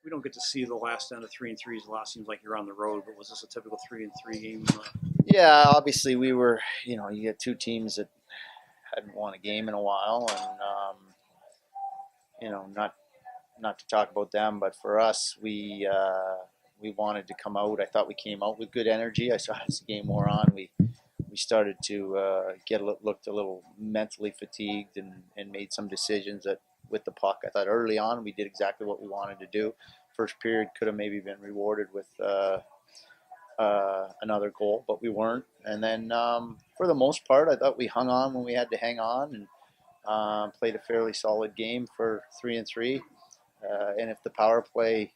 We don't get to see the last end of 3-3s a lot. Seems like you're on the road, but was this a typical 3-3 game? Yeah, obviously we were. You get two teams that hadn't won a game in a while, and not to talk about them, but for us, we wanted to come out. I thought we came out with good energy. I saw as the game wore on, we started to looked a little mentally fatigued and made some decisions that with the puck. I thought early on we did exactly what we wanted to do. First period could have maybe been rewarded with another goal, but we weren't. And then for the most part, I thought we hung on when we had to hang on and played a fairly solid game for 3-3. And if the power play,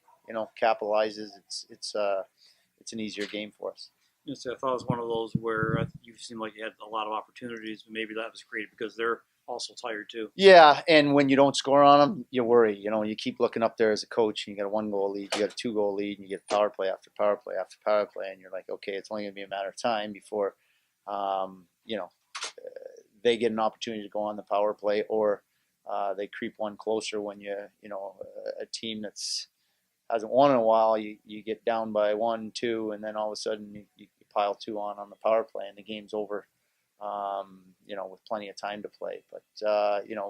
capitalizes, it's an easier game for us. Yes, I thought it was one of those where you seemed like you had a lot of opportunities, but maybe that was created because they're also tired too. Yeah, and when you don't score on them, you worry. You keep looking up there as a coach, and you got a 1-goal lead, you got a 2-goal lead, and you get power play after power play after power play, and you're like, okay, it's only going to be a matter of time before, they get an opportunity to go on the power play, or they creep one closer when a team that's hasn't won in a while, you get down by 1-2, and then all of a sudden you pile two on the power play, and the game's over. With plenty of time to play. But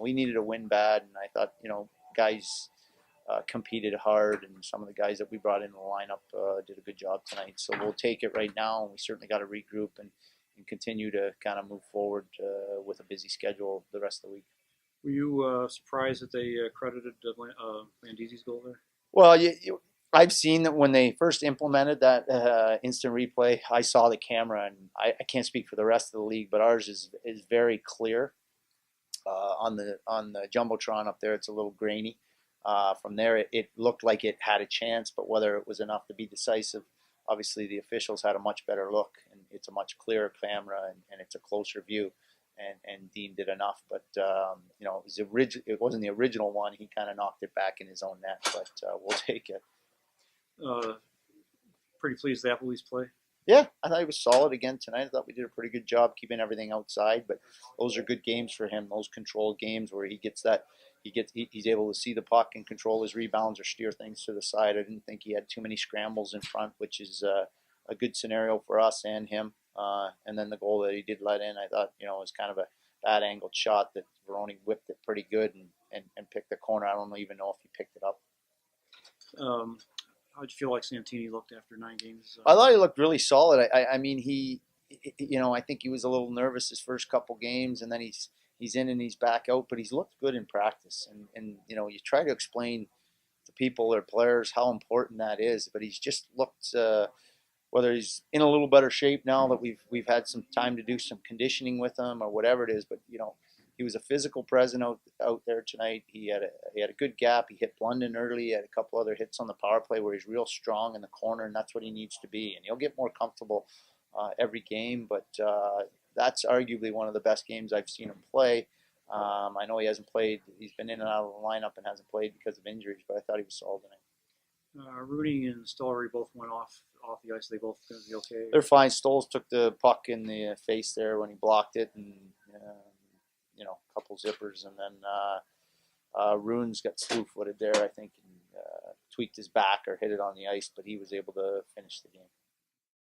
we needed a win bad, and I thought guys competed hard, and some of the guys that we brought in the lineup did a good job tonight. So we'll take it right now, and we certainly got to regroup and continue to kind of move forward with a busy schedule the rest of the week. Were you surprised that they credited Landisi's goal there? Well, I've seen that when they first implemented that instant replay, I saw the camera, and I can't speak for the rest of the league, but ours is very clear. On the jumbotron up there, it's a little grainy. From there, it looked like it had a chance, but whether it was enough to be decisive, obviously the officials had a much better look, and it's a much clearer camera, and it's a closer view, and deemed it enough. But it wasn't the original one. He kind of knocked it back in his own net, but we'll take it. Pretty pleased with Appleby's play. Yeah, I thought he was solid again tonight. I thought we did a pretty good job keeping everything outside, but those are good games for him. Those controlled games where he's able to see the puck and control his rebounds or steer things to the side. I didn't think he had too many scrambles in front, which is a good scenario for us and him. And then the goal that he did let in, I thought was kind of a bad angled shot that Veroni whipped it pretty good and picked the corner. I don't even know if he picked it up. How'd you feel like Santini looked after 9 games? I thought he looked really solid. I mean, I think he was a little nervous his first couple games, and then he's in and he's back out, but he's looked good in practice. And you try to explain to people or players how important that is, but he's just looked, whether he's in a little better shape now that we've had some time to do some conditioning with him or whatever it is, but he was a physical presence out there tonight. He had a good gap. He hit Blunden early. He had a couple other hits on the power play where he's real strong in the corner, and that's what he needs to be. And he'll get more comfortable every game, but that's arguably one of the best games I've seen him play. I know he hasn't played. He's been in and out of the lineup and hasn't played because of injuries, but I thought he was solid tonight. Rooney and Stollery both went off the ice. They both going to be okay? They're fine. Stoles took the puck in the face there when he blocked it, and a couple zippers, and then Rune's got slew-footed there, I think, and tweaked his back or hit it on the ice, but he was able to finish the game.